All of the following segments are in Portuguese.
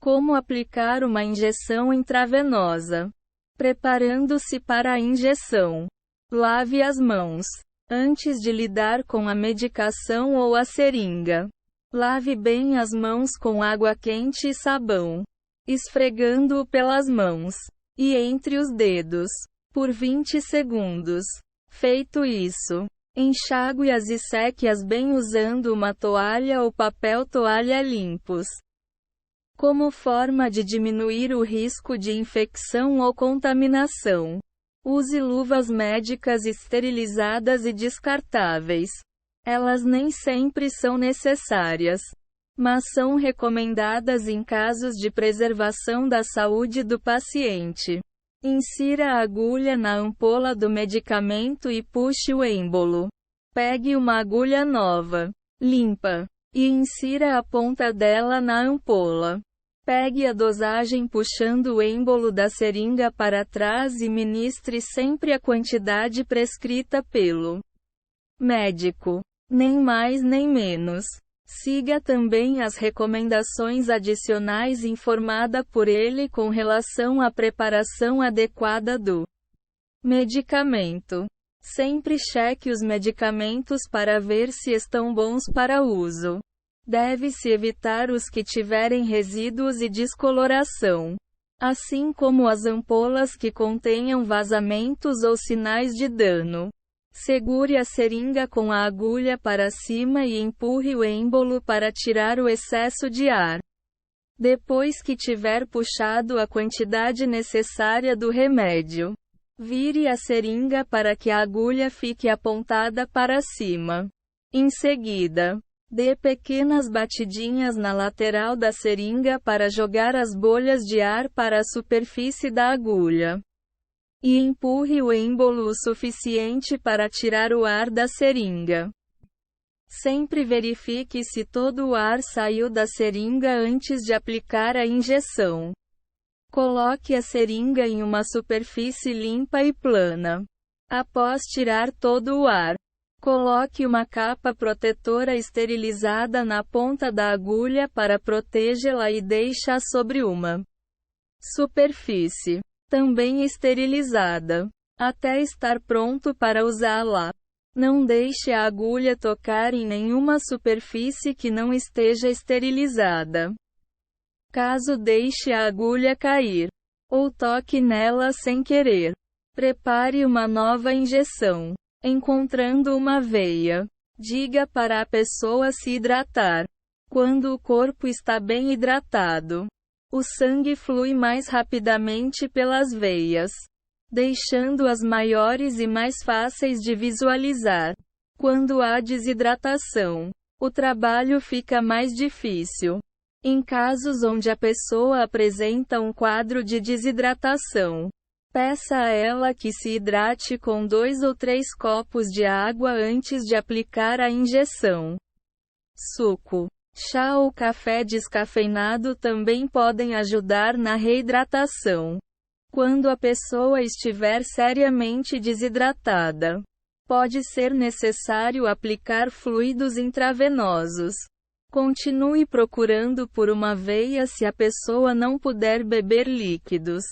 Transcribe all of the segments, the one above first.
Como aplicar uma injeção intravenosa? Preparando-se para a injeção. Lave as mãos antes de lidar com a medicação ou a seringa. Lave bem as mãos com água quente e sabão, esfregando-o pelas mãos e entre os dedos por 20 segundos. Feito isso, enxague-as e seque-as bem usando uma toalha ou papel toalha limpos. Como forma de diminuir o risco de infecção ou contaminação, use luvas médicas esterilizadas e descartáveis. Elas nem sempre são necessárias, mas são recomendadas em casos de preservação da saúde do paciente. Insira a agulha na ampola do medicamento e puxe o êmbolo. Pegue uma agulha nova, limpa, e insira a ponta dela na ampola. Pegue a dosagem puxando o êmbolo da seringa para trás e ministre sempre a quantidade prescrita pelo médico. Nem mais nem menos. Siga também as recomendações adicionais informada por ele com relação à preparação adequada do medicamento. Sempre cheque os medicamentos para ver se estão bons para uso. Deve-se evitar os que tiverem resíduos e descoloração, assim como as ampolas que contenham vazamentos ou sinais de dano. Segure a seringa com a agulha para cima e empurre o êmbolo para tirar o excesso de ar. Depois que tiver puxado a quantidade necessária do remédio, vire a seringa para que a agulha fique apontada para cima. Em seguida, dê pequenas batidinhas na lateral da seringa para jogar as bolhas de ar para a superfície da agulha. E empurre o êmbolo o suficiente para tirar o ar da seringa. Sempre verifique se todo o ar saiu da seringa antes de aplicar a injeção. Coloque a seringa em uma superfície limpa e plana. Após tirar todo o ar, coloque uma capa protetora esterilizada na ponta da agulha para protegê-la e deixe-a sobre uma superfície também esterilizada, até estar pronto para usá-la. Não deixe a agulha tocar em nenhuma superfície que não esteja esterilizada. Caso deixe a agulha cair, ou toque nela sem querer, prepare uma nova injeção. Encontrando uma veia, diga para a pessoa se hidratar. Quando o corpo está bem hidratado, o sangue flui mais rapidamente pelas veias, deixando-as maiores e mais fáceis de visualizar. Quando há desidratação, o trabalho fica mais difícil. Em casos onde a pessoa apresenta um quadro de desidratação, peça a ela que se hidrate com 2 ou 3 copos de água antes de aplicar a injeção. Suco, chá ou café descafeinado também podem ajudar na reidratação. Quando a pessoa estiver seriamente desidratada, pode ser necessário aplicar fluidos intravenosos. Continue procurando por uma veia se a pessoa não puder beber líquidos.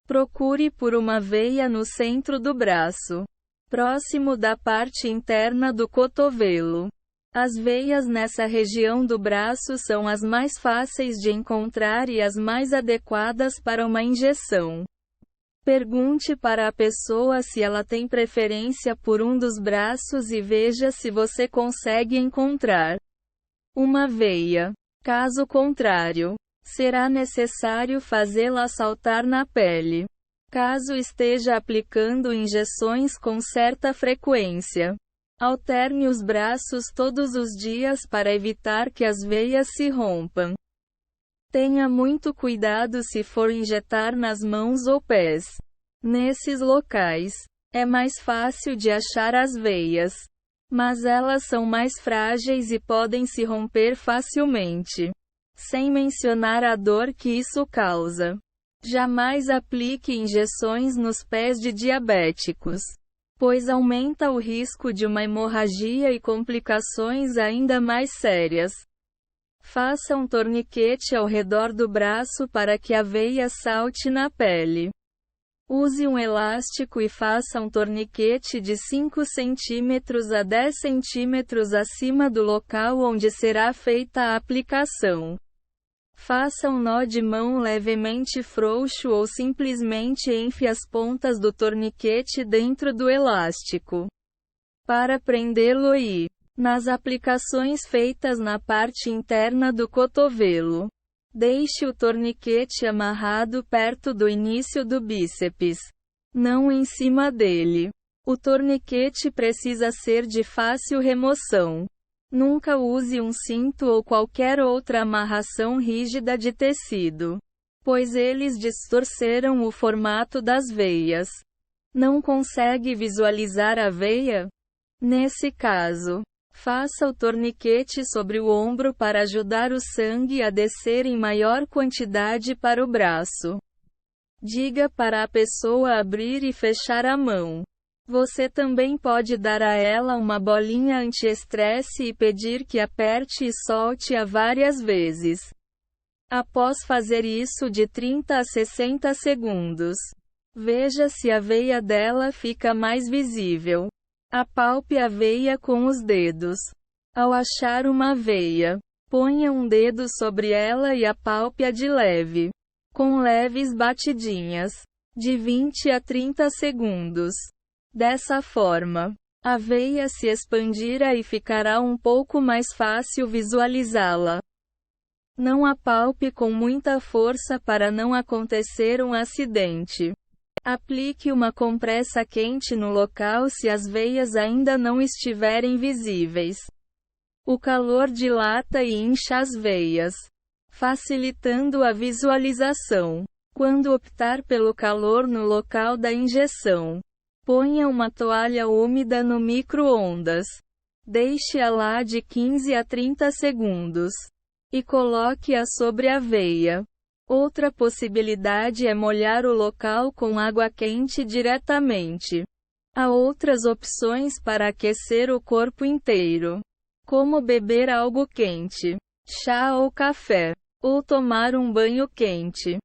Procure por uma veia no centro do braço, próximo da parte interna do cotovelo. As veias nessa região do braço são as mais fáceis de encontrar e as mais adequadas para uma injeção. Pergunte para a pessoa se ela tem preferência por um dos braços e veja se você consegue encontrar uma veia. Caso contrário, será necessário fazê-la saltar na pele. Caso esteja aplicando injeções com certa frequência, alterne os braços todos os dias para evitar que as veias se rompam. Tenha muito cuidado se for injetar nas mãos ou pés. Nesses locais, é mais fácil de achar as veias, mas elas são mais frágeis e podem se romper facilmente. Sem mencionar a dor que isso causa. Jamais aplique injeções nos pés de diabéticos, pois aumenta o risco de uma hemorragia e complicações ainda mais sérias. Faça um torniquete ao redor do braço para que a veia salte na pele. Use um elástico e faça um torniquete de 5 cm a 10 cm acima do local onde será feita a aplicação. Faça um nó de mão levemente frouxo ou simplesmente enfe as pontas do torniquete dentro do elástico. Para prendê-lo nas aplicações feitas na parte interna do cotovelo, deixe o torniquete amarrado perto do início do bíceps, não em cima dele. O torniquete precisa ser de fácil remoção. Nunca use um cinto ou qualquer outra amarração rígida de tecido, pois eles distorcerão o formato das veias. Não consegue visualizar a veia? Nesse caso, faça o torniquete sobre o ombro para ajudar o sangue a descer em maior quantidade para o braço. Diga para a pessoa abrir e fechar a mão. Você também pode dar a ela uma bolinha anti-estresse e pedir que aperte e solte-a várias vezes. Após fazer isso de 30 a 60 segundos, veja se a veia dela fica mais visível. Apalpe a veia com os dedos. Ao achar uma veia, ponha um dedo sobre ela e apalpe-a de leve, com leves batidinhas, de 20 a 30 segundos. Dessa forma, a veia se expandirá e ficará um pouco mais fácil visualizá-la. Não apalpe com muita força para não acontecer um acidente. Aplique uma compressa quente no local se as veias ainda não estiverem visíveis. O calor dilata e incha as veias, facilitando a visualização. Quando optar pelo calor no local da injeção, ponha uma toalha úmida no micro-ondas. Deixe-a lá de 15 a 30 segundos. E coloque-a sobre a veia. Outra possibilidade é molhar o local com água quente diretamente. Há outras opções para aquecer o corpo inteiro, como beber algo quente, chá ou café, ou tomar um banho quente.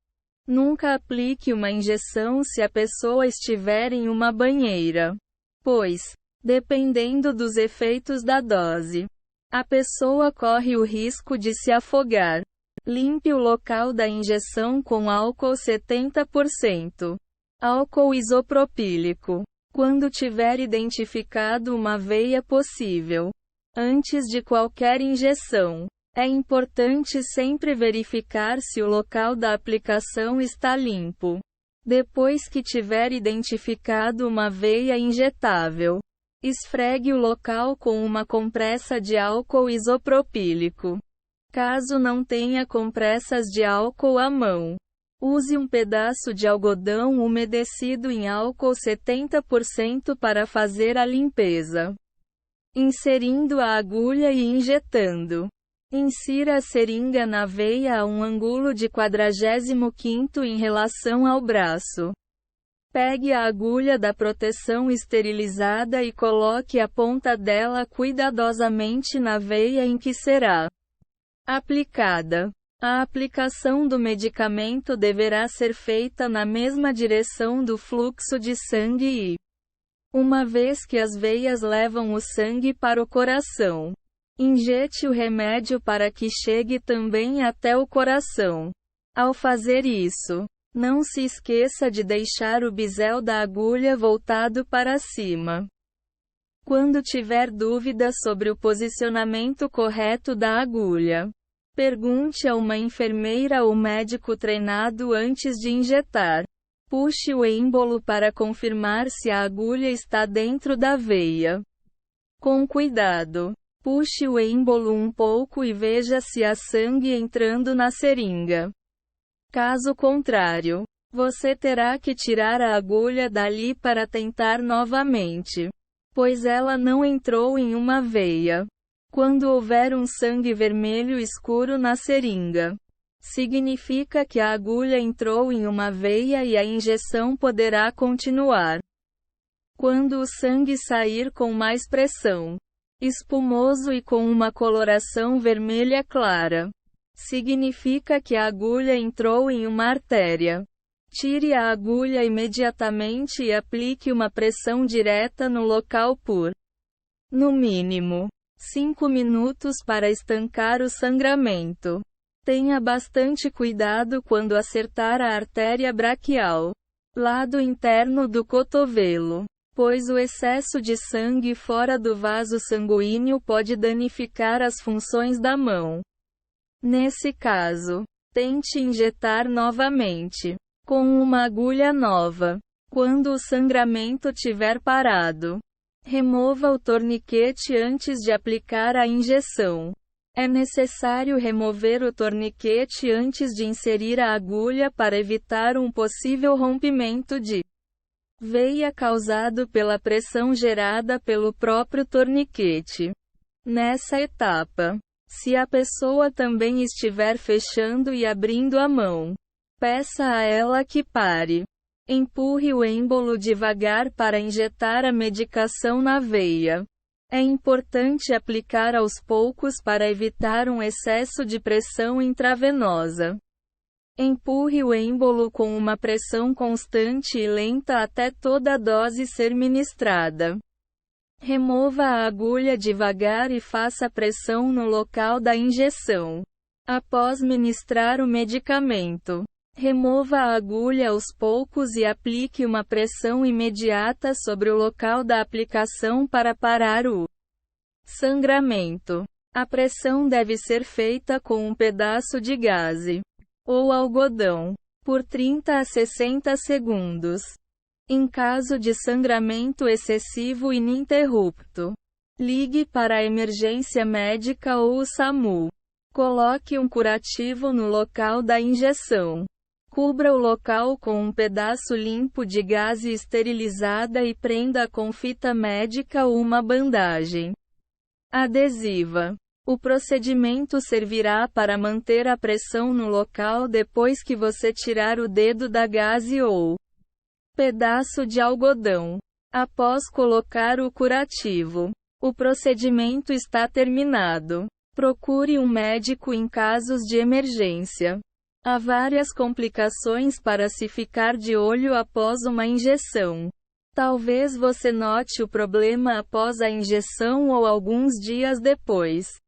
Nunca aplique uma injeção se a pessoa estiver em uma banheira, pois, dependendo dos efeitos da dose, a pessoa corre o risco de se afogar. Limpe o local da injeção com álcool 70%. Álcool isopropílico. Quando tiver identificado uma veia possível, antes de qualquer injeção, é importante sempre verificar se o local da aplicação está limpo. Depois que tiver identificado uma veia injetável, esfregue o local com uma compressa de álcool isopropílico. Caso não tenha compressas de álcool à mão, use um pedaço de algodão umedecido em álcool 70% para fazer a limpeza. Inserindo a agulha e injetando. Insira a seringa na veia a um ângulo de 45º em relação ao braço. Pegue a agulha da proteção esterilizada e coloque a ponta dela cuidadosamente na veia em que será aplicada. A aplicação do medicamento deverá ser feita na mesma direção do fluxo de sangue e, uma vez que as veias levam o sangue para o coração, injete o remédio para que chegue também até o coração. Ao fazer isso, não se esqueça de deixar o bisel da agulha voltado para cima. Quando tiver dúvidas sobre o posicionamento correto da agulha, pergunte a uma enfermeira ou médico treinado antes de injetar. Puxe o êmbolo para confirmar se a agulha está dentro da veia. Com cuidado, puxe o êmbolo um pouco e veja se há sangue entrando na seringa. Caso contrário, você terá que tirar a agulha dali para tentar novamente, pois ela não entrou em uma veia. Quando houver um sangue vermelho escuro na seringa, significa que a agulha entrou em uma veia e a injeção poderá continuar. Quando o sangue sair com mais pressão, espumoso e com uma coloração vermelha clara. Significa que a agulha entrou em uma artéria. Tire a agulha imediatamente e aplique uma pressão direta no local por, no mínimo, 5 minutos para estancar o sangramento. Tenha bastante cuidado quando acertar a artéria braquial, lado interno do cotovelo, pois o excesso de sangue fora do vaso sanguíneo pode danificar as funções da mão. Nesse caso, tente injetar novamente, com uma agulha nova, quando o sangramento tiver parado. Remova o torniquete antes de aplicar a injeção. É necessário remover o torniquete antes de inserir a agulha para evitar um possível rompimento de veia causado pela pressão gerada pelo próprio torniquete. Nessa etapa, se a pessoa também estiver fechando e abrindo a mão, peça a ela que pare. Empurre o êmbolo devagar para injetar a medicação na veia. É importante aplicar aos poucos para evitar um excesso de pressão intravenosa. Empurre o êmbolo com uma pressão constante e lenta até toda a dose ser ministrada. Remova a agulha devagar e faça pressão no local da injeção. Após ministrar o medicamento, remova a agulha aos poucos e aplique uma pressão imediata sobre o local da aplicação para parar o sangramento. A pressão deve ser feita com um pedaço de gaze ou algodão por 30 a 60 segundos. Em caso de sangramento excessivo ininterrupto, ligue para a emergência médica ou o SAMU. Coloque um curativo no local da injeção. Cubra o local com um pedaço limpo de gaze esterilizada e prenda com fita médica ou uma bandagem adesiva. O procedimento servirá para manter a pressão no local depois que você tirar o dedo da gaze ou pedaço de algodão. Após colocar o curativo, o procedimento está terminado. Procure um médico em casos de emergência. Há várias complicações para se ficar de olho após uma injeção. Talvez você note o problema após a injeção ou alguns dias depois.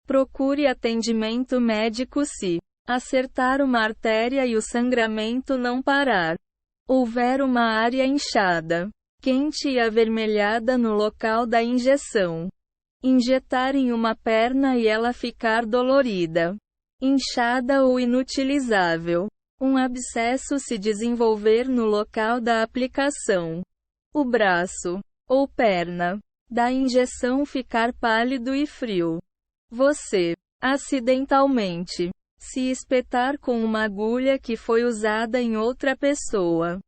Procure atendimento médico se acertar uma artéria e o sangramento não parar. Houver uma área inchada, quente e avermelhada no local da injeção. Injetar em uma perna e ela ficar dolorida, inchada ou inutilizável. Um abscesso se desenvolver no local da aplicação. O braço, ou perna, da injeção ficar pálido e frio. Você, acidentalmente, se espetar com uma agulha que foi usada em outra pessoa.